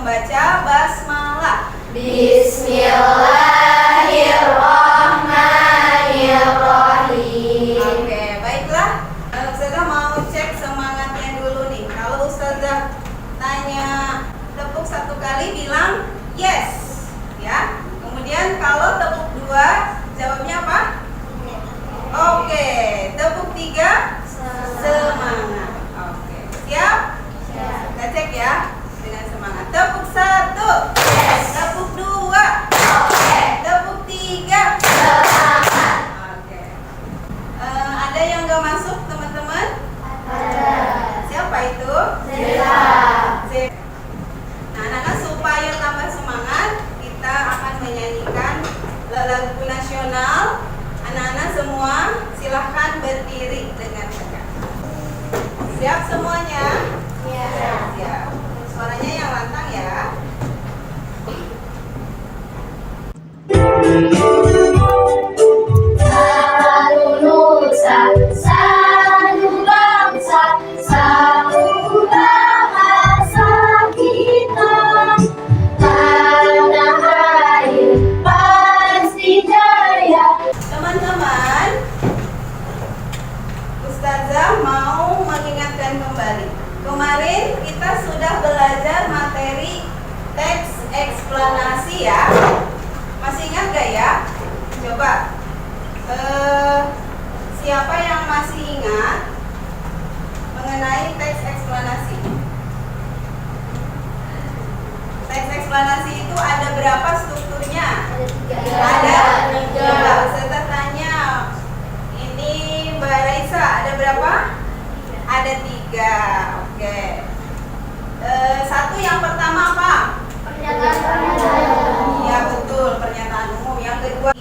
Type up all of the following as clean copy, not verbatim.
membaca basmalah. Bismillahirrahmanirrahim. Oke, baiklah. Ustazah mau cek semangatnya dulu nih. Kalau Ustazah tanya tepuk 1 kali bilang yes, ya. Kemudian kalau tepuk 2 jawabnya apa? Oke, tepuk 3 semangat. Oke, siap? Kita cek ya dengan semangat. Tepuk 1, tepuk 2, tepuk 3. Oke. Ada yang nggak masuk teman-teman? Siapa itu? Nah, anak-anak supaya tambah semangat, kita akan menyanyikan lagu nasional. Anak-anak semua silahkan berdiri dengan tegak. Siap semuanya? Siap. Suaranya yang lantang ya. Satu nusa, satu bangsa, satu bahasa kita. Tanah air pasti jaya. Teman-teman, Ustazah mau mengingatkan kembali. Kemarin kita sudah belajar materi teks eksplanasi ya. Masih ingat gak ya? Coba siapa yang masih ingat mengenai teks eksplanasi? Teks eksplanasi itu ada berapa strukturnya? Ada 3. Ustazah tanya, ini Mbak Raisa ada berapa? Ada 3. Oke. Satu yang pertama apa? Ya betul, pernyataan umum. Yang kedua,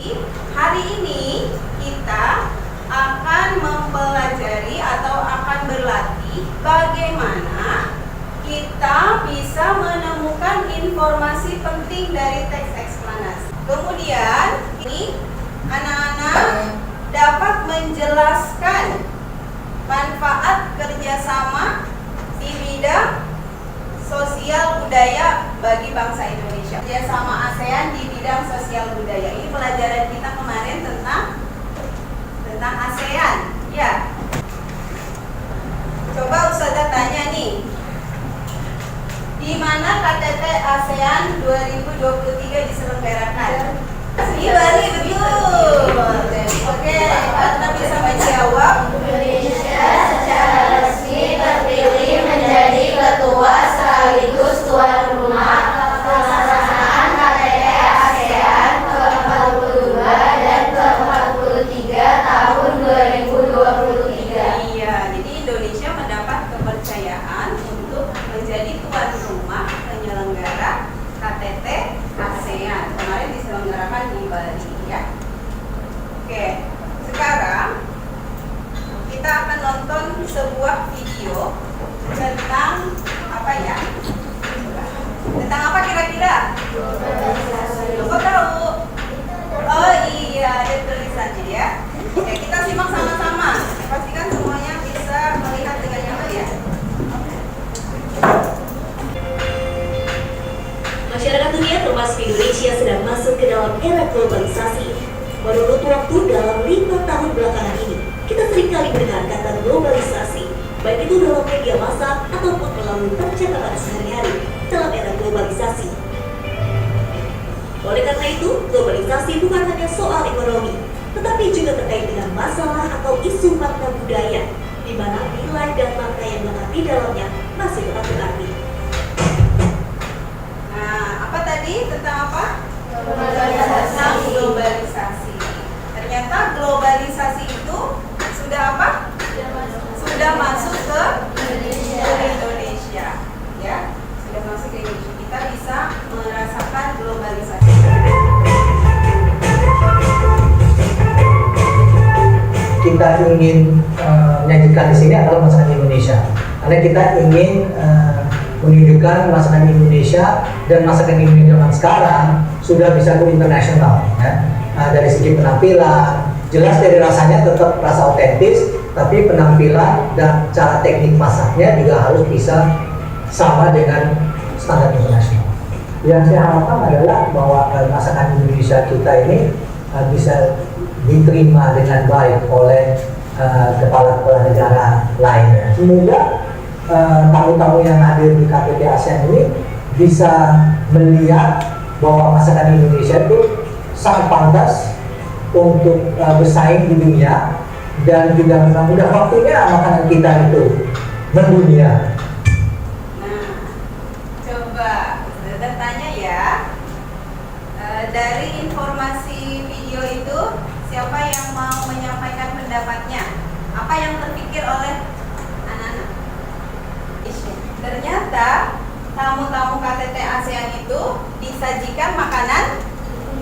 hari ini kita akan mempelajari atau akan berlatih bagaimana kita bisa menemukan informasi penting dari teks eksplanasi. Kemudian ini anak-anak dapat menjelaskan manfaat kerjasama di bidang sosial budaya bagi bangsa Indonesia. Kerjasama ASEAN di bidang sosial budaya. Ini pelajaran kita kemarin tentang ASEAN. Ya. Coba Ustazah tanya nih, di mana KTT ASEAN 2023 diselenggarakan? Di Bali, betul. Oke, karena bisa menjawab. Indonesia secara resmi terpilih menjadi ketua sekaligus tuan rumah pelaksanaan KTT ASEAN ke-42 dan ke-43 tahun 2023. Iya, jadi Indonesia mendapat kepercayaan untuk menjadi tuan rumah penyelenggara KTT ASEAN. Kemarin diselenggarakan di Bali, ya. Oke, sekarang kita akan nonton sebuah video tentang apa ya? Tentang apa kira-kira? Kok tahu? Oh iya, ada tulisannya ya. Oke, kita simak sama-sama. Pastikan semuanya bisa melihat dengan nyaman ya. Masyarakat dunia termasuk Indonesia sedang masuk ke dalam era globalisasi. Menurut waktu dalam 5 tahun belakangan ini, kita seringkali mendengar kata globalisasi, baik itu dalam media massa ataupun melalui percakapan sehari-hari dalam era globalisasi. Oleh karena itu, globalisasi bukan hanya soal ekonomi, tetapi juga terkait dengan masalah atau isu makna budaya, di mana nilai dan makna yang melekat di dalamnya masih tetap berarti. Nah, apa tadi? Tentang apa? Tentang globalisasi. Ternyata globalisasi itu sudah apa? Sudah masuk ke Indonesia. Ya, sudah masuk ke Indonesia. Kita bisa merasakan globalisasi. Kita ingin menyajikan di sini adalah masakan Indonesia, karena kita ingin menunjukkan masakan Indonesia, dan masakan Indonesia zaman sekarang sudah bisa go internasional ya. Dari segi penampilan, jelas dari rasanya tetap rasa otentis, tapi penampilan dan cara teknik masaknya juga harus bisa sama dengan standar internasional. yang saya harapkan adalah bahwa masakan Indonesia kita ini bisa diterima dengan baik oleh kepala-kepala negara lainnya. Semoga tamu-tamu yang hadir di KTT ASEAN ini bisa melihat bahwa masakan Indonesia itu sangat pantas untuk bersaing di dunia, dan juga memang udah waktunya makanan kita itu mendunia. Tanya ya, dari informasi video itu siapa yang mau menyampaikan pendapatnya? Apa yang terpikir oleh anak-anak? Ternyata tamu-tamu KTT ASEAN itu disajikan makanan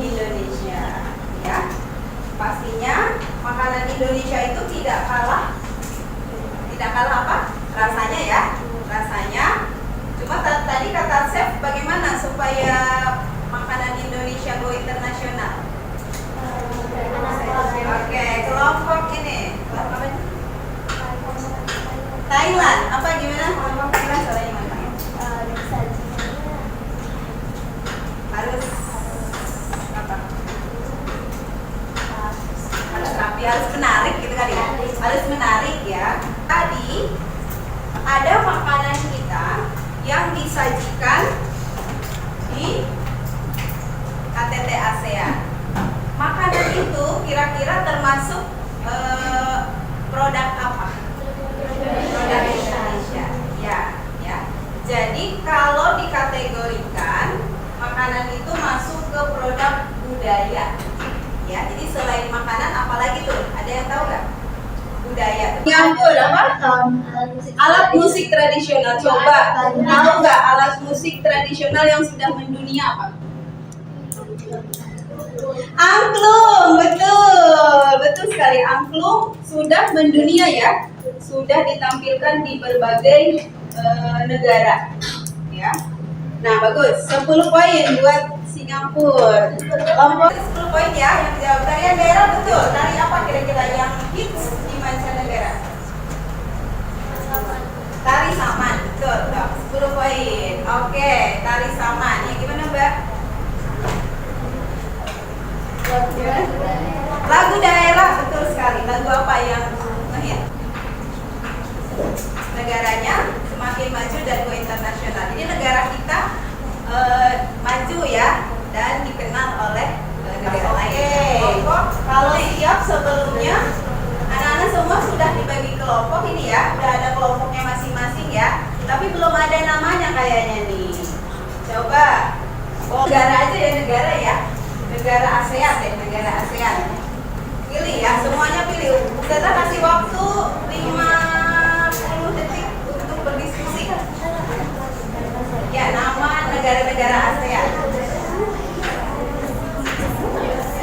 Indonesia, ya. Pastinya makanan Indonesia itu tidak kalah apa? Rasanya ya, rasanya. Cuma tadi kata chef, bagaimana supaya makanan Indonesia go internasional? Oke, kelompok ini, kelompok apa? Thailand, apa gimana? Kelompok Thailand soalnya gimana? Harus apa? Harus rapi, harus menarik gitu kali ya. Harus menarik ya. Tadi ada makanan kita yang disajikan di KTT ASEAN. Makanan itu kira-kira termasuk produk apa? Produk Indonesia. Ya. Jadi kalau dikategorikan makanan itu masuk ke produk budaya. Ya, jadi selain makanan apalagi tuh? Ada yang tahu nggak? Budaya. Nyampur apa? Alat musik tradisional. Coba tahu nggak alat musik tradisional yang sudah mendunia apa? Angklung, betul sekali. Angklung sudah mendunia ya, sudah ditampilkan di berbagai negara. Ya, nah bagus. 10 poin buat Singapura. Kelompok 10 poin ya yang dijawab. Tarian daerah betul. Tari apa kira-kira yang hits di mancanegara? Tari saman, betul. 10 poin. Oke, tari saman. Ya gimana Mbak? Lagu daerah, betul sekali. Lagu apa yang ngehit? Negaranya semakin maju dan go internasional. Jadi negara kita maju ya dan dikenal oleh negara lain. Kalau siap sebelumnya, anak-anak semua sudah dibagi kelompok ini ya, udah ada kelompoknya masing-masing ya. Tapi belum ada namanya kayaknya nih. Coba negara aja ya, negara ya. Negara ASEAN deh, negara ASEAN. Pilih ya, semuanya pilih. Kita kasih waktu 50 detik untuk berdiskusi. Ya, nama negara-negara ASEAN.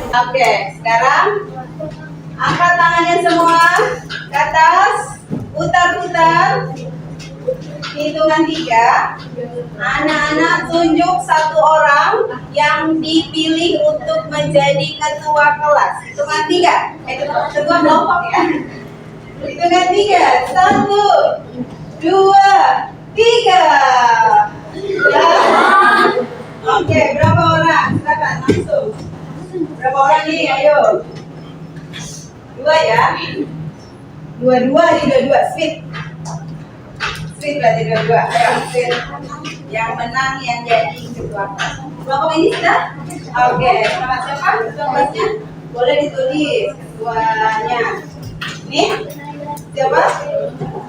Oke, sekarang angkat tangannya semua ke atas, putar-putar. Hitungan 3. Anak-anak tunjuk satu orang yang dipilih untuk menjadi ketua kelas. Hitungan 3. Ketua kelompok ya. Hitungan 3. 1, 2, 3. Ya. Oke, berapa orang? Silakan langsung. Berapa orang nih? Ayo. 2 ya. 2 di 2. Sweet. Sweet berarti 2. Ayo, sweet. Yang menang yang jadi ketua. Kelompok ini sudah? Oke, selamat siapa? Ketua kelasnya? Boleh ditulis ketuanya. Ini siapa?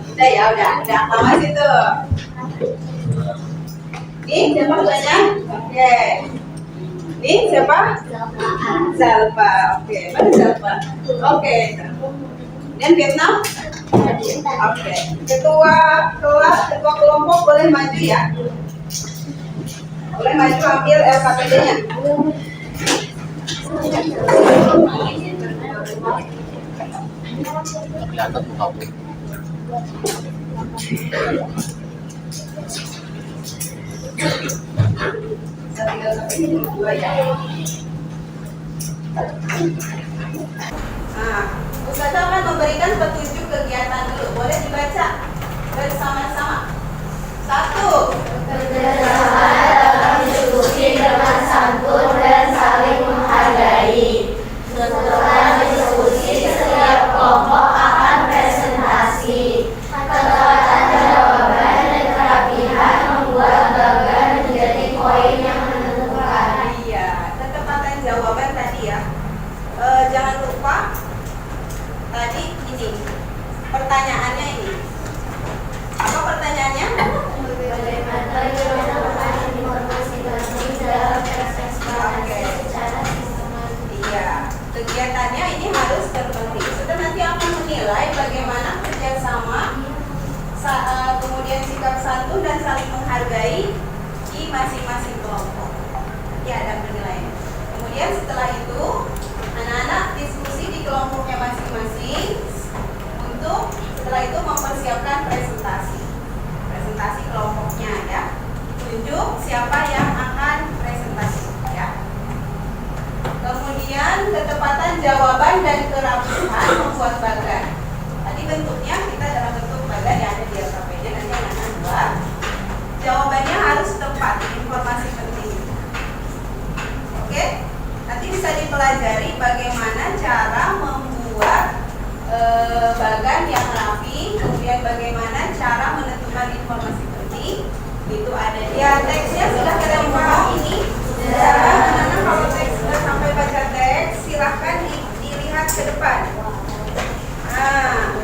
Udah ya, udah. Sama situ. Ini siapa ketuanya? Oke. Ini siapa? Zalpa. Oke, mana Zalpa? Oke. Dan Vietnam? Oke. Ketua kelas, ketua kelompok boleh maju ya. Boleh maju ambil LKPD-nya. Nah, Ustazah akan memberikan petunjuk kegiatan dulu. Boleh dibaca bersama-sama. 1. Bersama dalam diskusi menghargai di masing-masing kelompok. Nanti ada penilaian. Kemudian setelah itu anak-anak diskusi di kelompoknya masing-masing untuk setelah itu mempersiapkan presentasi kelompoknya ya. Tunjuk siapa yang akan presentasi ya. Kemudian ketepatan jawaban dan kerapihan membuat bagan. Tadi bentuknya kita dalam bentuk bagan yang ada di LKPD, nanti anak-anak buat. Jawabannya harus tepat, informasi penting. Oke? Nanti bisa dipelajari bagaimana cara membuat bagan yang rapi, kemudian bagaimana cara menentukan informasi penting. Itu ada ya, teksnya sudah kalian paham ini. Anak-anak kalau teks sudah sampai baca teks, silahkan dilihat ke depan. Nah,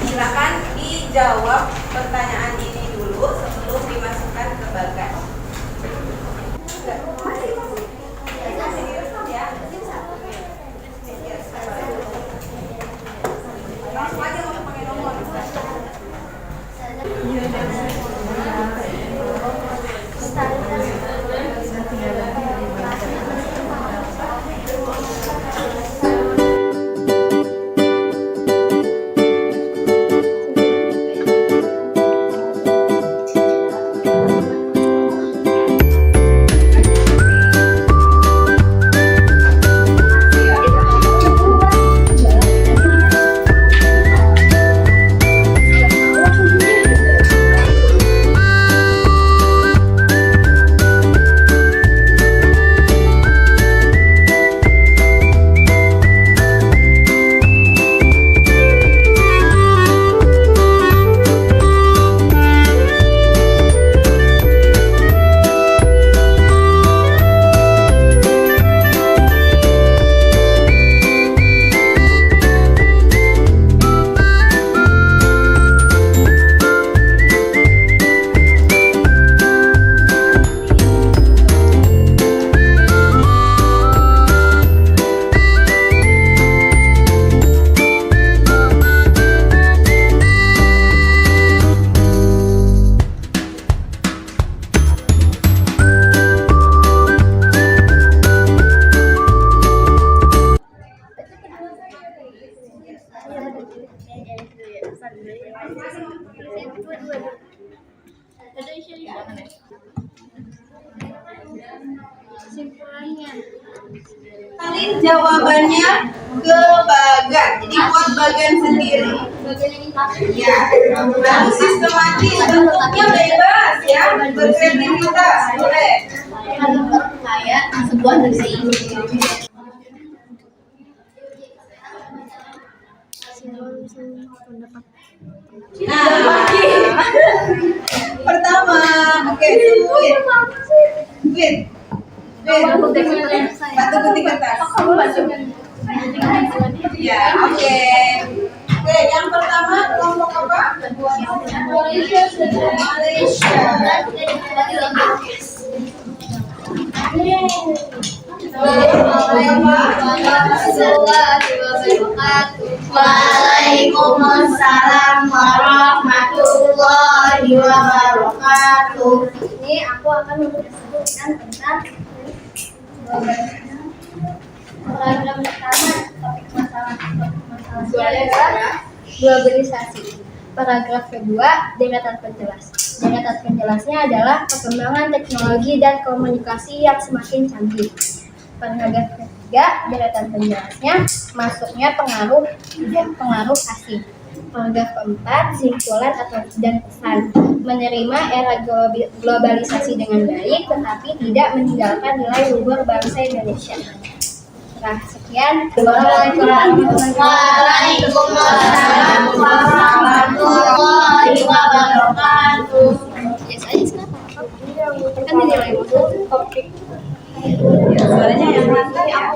silahkan dijawab pertanyaan ini dulu sebelum dimasukkan ke bagan. Masih direkam ya? Langsung aja untuk pakai nomor. Salin jawabannya ke bagan, jadi buat bagan sendiri. Ya, lalu sistematis, bentuknya bebas ya, berkreativitas, boleh. Kayak sebuah desain. Nah, pertama, oke, wait. Batu putih kertas. Ya, oke. Oke, yang pertama kelompok apa? Malaysia. Waalaikumsalam warahmatullahi wabarakatuh. Ini aku akan menjelaskan tentang program pertama. Topik masalahnya adalah globalisasi. Paragraf kedua, deretan penjelas. Deretan penjelasnya adalah perkembangan teknologi dan komunikasi yang semakin canggih. Paragraf ketiga, deretan penjelasnya masuknya pengaruh dan pengaruh asing. Paragraf keempat, simpulan atau dan pesan. Menerima era globalisasi dengan baik, tetapi tidak meninggalkan nilai luhur bangsa Indonesia. Nah, sekian. Waalaikumsalam warahmatullahi wabarakatuh. Kan dinilai topik. Suaranya yang lancar ya.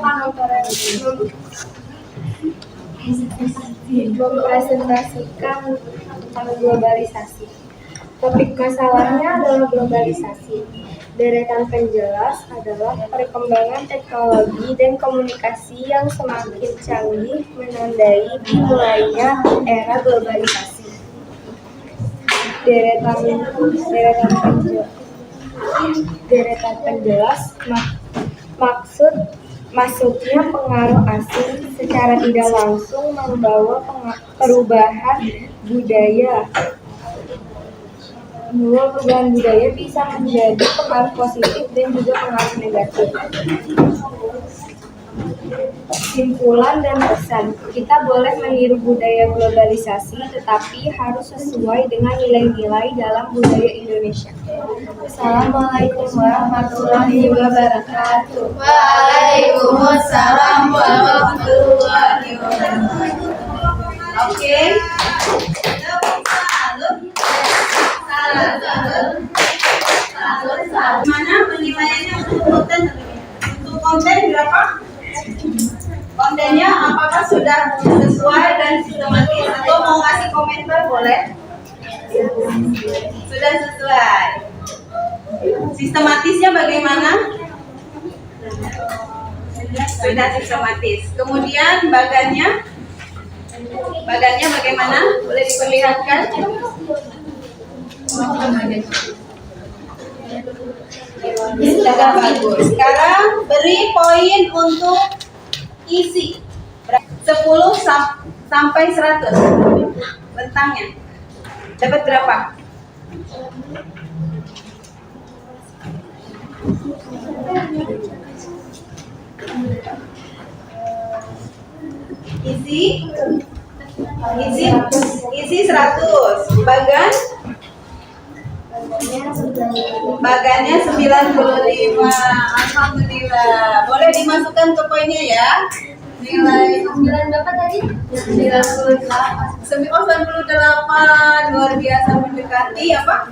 Mempresentasikan tentang globalisasi. Topik masalahnya adalah globalisasi. Deretan penjelas adalah perkembangan teknologi dan komunikasi yang semakin canggih menandai dimulainya era globalisasi. deretan penjelas maksudnya pengaruh asing secara tidak langsung membawa perubahan budaya. Bisa menjadi pengaruh positif dan juga pengaruh negatif. Simpulan dan pesan, kita boleh meniru budaya globalisasi, tetapi harus sesuai dengan nilai-nilai dalam budaya Indonesia. Assalamualaikum warahmatullahi wabarakatuh. Waalaikumsalam warahmatullahi wabarakatuh. Oke. Mana penilaiannya untuk konten berapa? Kontennya apakah sudah sesuai dan sistematis atau mau kasih komentar boleh? Sudah sesuai. Sistematisnya bagaimana? Sudah sistematis. Kemudian bagannya bagaimana? Boleh diperlihatkan? Sudah bagus. Sekarang beri poin untuk isi 10 sampai 100 rentangnya. Dapat berapa? Isi 100. Bagannya 95. Alhamdulillah. Boleh dimasukkan ke poinnya ya. Nilai 9 berapa tadi? 98. Luar biasa, mendekati apa?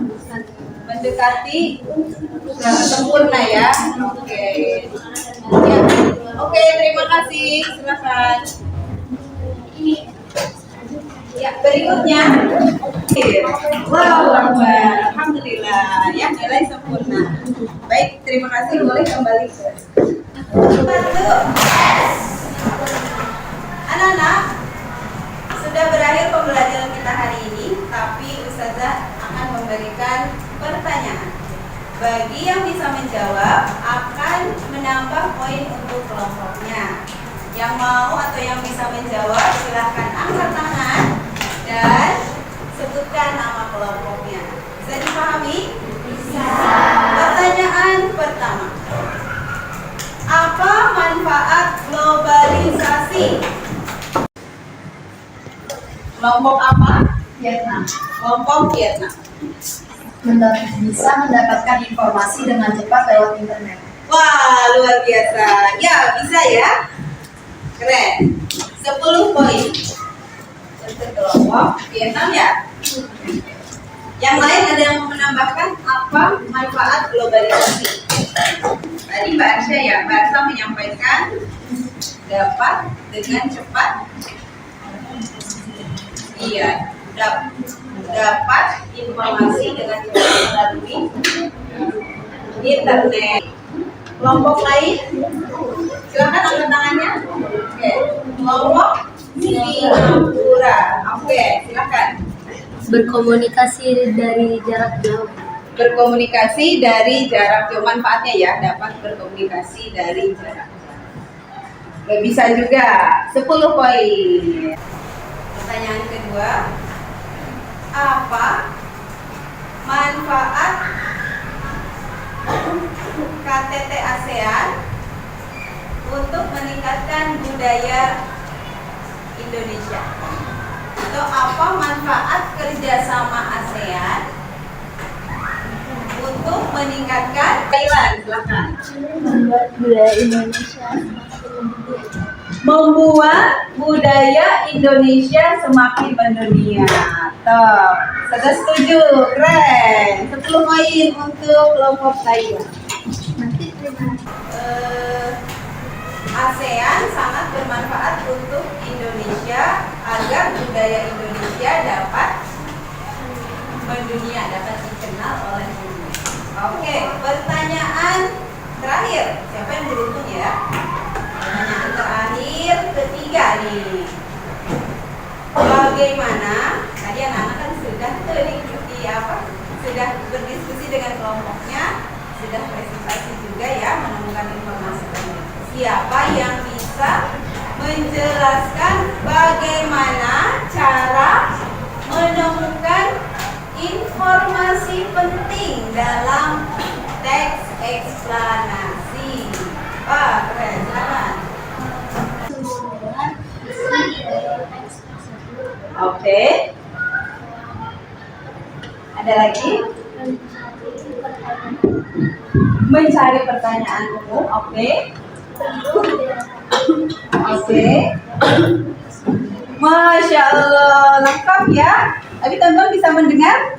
Mendekati sempurna ya. Oke. Ya. Oke, terima kasih. Silakan. Ya, berikutnya. Wow, alhamdulillah. Ya, nilai sempurna. Baik, terima kasih. Boleh kembali ke anak-anak, sudah berakhir pembelajaran kita hari ini, tapi Ustazah akan memberikan pertanyaan. Bagi yang bisa menjawab akan menambah poin untuk kelompoknya. Yang mau atau yang bisa menjawab silahkan angkat tangan dan sebutkan nama kelompoknya. Bisa dipahami? Bisa. Pertanyaan pertama. Apa manfaat globalisasi? Kelompok apa? Vietnam. Kelompok Vietnam. Bisa mendapatkan informasi dengan cepat lewat internet. Wah, luar biasa. Ya, bisa ya. Keren. 10 poin. Untuk kelompok Vietnam ya. Yang lain ada yang mau menambahkan apa manfaat globalisasi? Tadi Mbak Arsya ya, Mbak Arsya menyampaikan dapat dengan cepat. Iya, dapat informasi dengan cepat melalui internet. Kelompok lain, silakan angkat tangannya. Oke, kelompok Singapura. Oke, silakan. Berkomunikasi dari jarak jauh. Berkomunikasi dari jarak jauh, manfaatnya ya, dapat berkomunikasi dari jarak jauh. Bisa juga 10 poin. Pertanyaan kedua, apa manfaat KTT ASEAN untuk meningkatkan budaya Indonesia? Atau apa manfaat kerjasama ASEAN untuk meningkatkan Thailand? Silakan. Membuat budaya Indonesia Membuat budaya Indonesia semakin mendunia. Tuh, sudah setuju, keren. 10 poin untuk kelompok Thailand. ASEAN sangat bermanfaat untuk Indonesia agar budaya Indonesia dapat mendunia, dapat dikenal oleh dunia. Oke, pertanyaan terakhir. Siapa yang beruntung ya? Pertanyaan terakhir ketiga nih. Bagaimana? Tadi anak-anak kan sudah mengikuti apa sudah berdiskusi dengan kelompoknya, sudah presentasi juga ya, menemukan informasi tadi. Siapa yang bisa menjelaskan bagaimana cara menemukan informasi penting dalam teks eksplanasi? Pak, silakan. Oke. Ada lagi? Mencari pertanyaan umum. Oke. Oke. Masya Allah, lengkap ya. Tapi teman-teman bisa mendengar?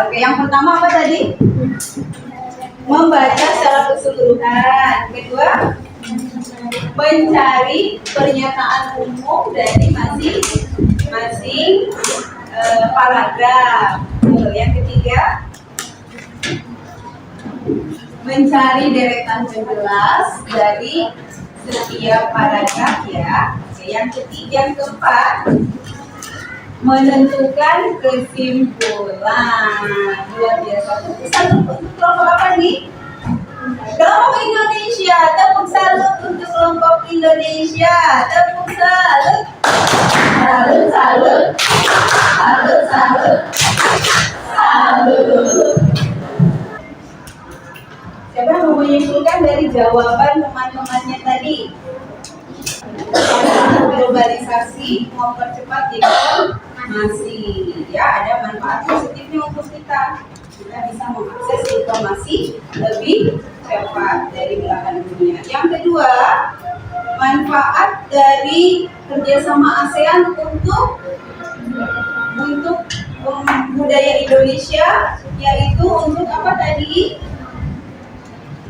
Oke, yang pertama apa tadi? Membaca secara keseluruhan. Kedua, mencari pernyataan umum dari masing-masing paragraf. Yang ketiga, mencari deretan jelas dari setiap paragraf ya. Yang keempat, menentukan kesimpulan. Luar biasa. Tepuk salut untuk kelompok apa nih? Kelompok Indonesia. Tepuk salut untuk kelompok Indonesia. Tepuk salut. Salut, salut. Salut, salut. Salut. Siapa yang mau menyimpulkan dari jawaban teman-temannya tadi? Globalisasi mempercepat informasi, ya ada manfaat positifnya untuk kita. Kita bisa mengakses informasi lebih cepat dari belahan dunia. Yang kedua, manfaat dari kerjasama ASEAN untuk budaya Indonesia, yaitu untuk apa tadi?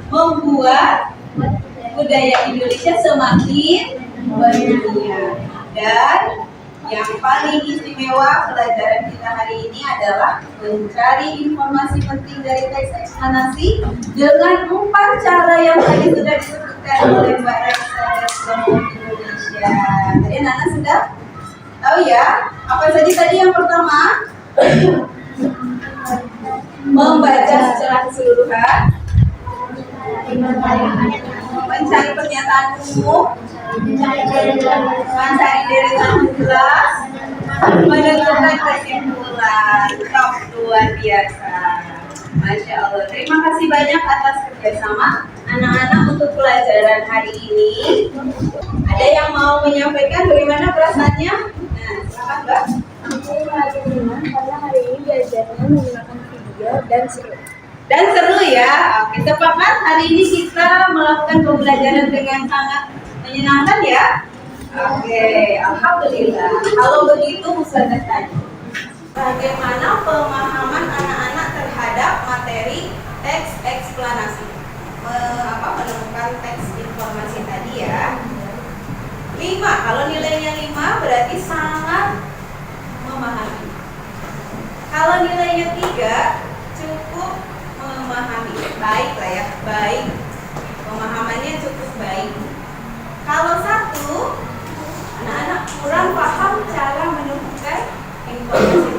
Membuat budaya Indonesia semakin berdunia. Dan yang paling istimewa pelajaran kita hari ini adalah mencari informasi penting dari teks eksplanasi dengan 4 cara yang tadi sudah disebutkan oleh Mbak Raisa dari kelompok Indonesia. Tadi Nana sudah tahu ya? Apa saja tadi yang pertama? Membaca secara keseluruhan, mencari pernyataan umum, mencari deretan jelas, menentukan kesimpulan. Top, luar biasa. Masya Allah. Terima kasih banyak atas kerjasama anak-anak untuk pelajaran hari ini. Ada yang mau menyampaikan bagaimana perasaannya? Nah, silakan Mbak. Aku merasa senang karena hari ini belajarnya menggunakan video dan seru. Dan seru ya. Oke, sepakat hari ini kita melakukan pembelajaran dengan sangat menyenangkan ya. Oke, alhamdulillah. Kalau begitu Ustazah tanya, bagaimana pemahaman anak-anak terhadap materi teks eksplanasi? Menemukan teks informasi tadi ya. 5, kalau nilainya 5 berarti sangat memahami. Kalau nilainya 3 cukup memahami, baik lah ya, baik, pemahamannya cukup baik. Kalau 1, anak-anak kurang paham cara menemukan informasi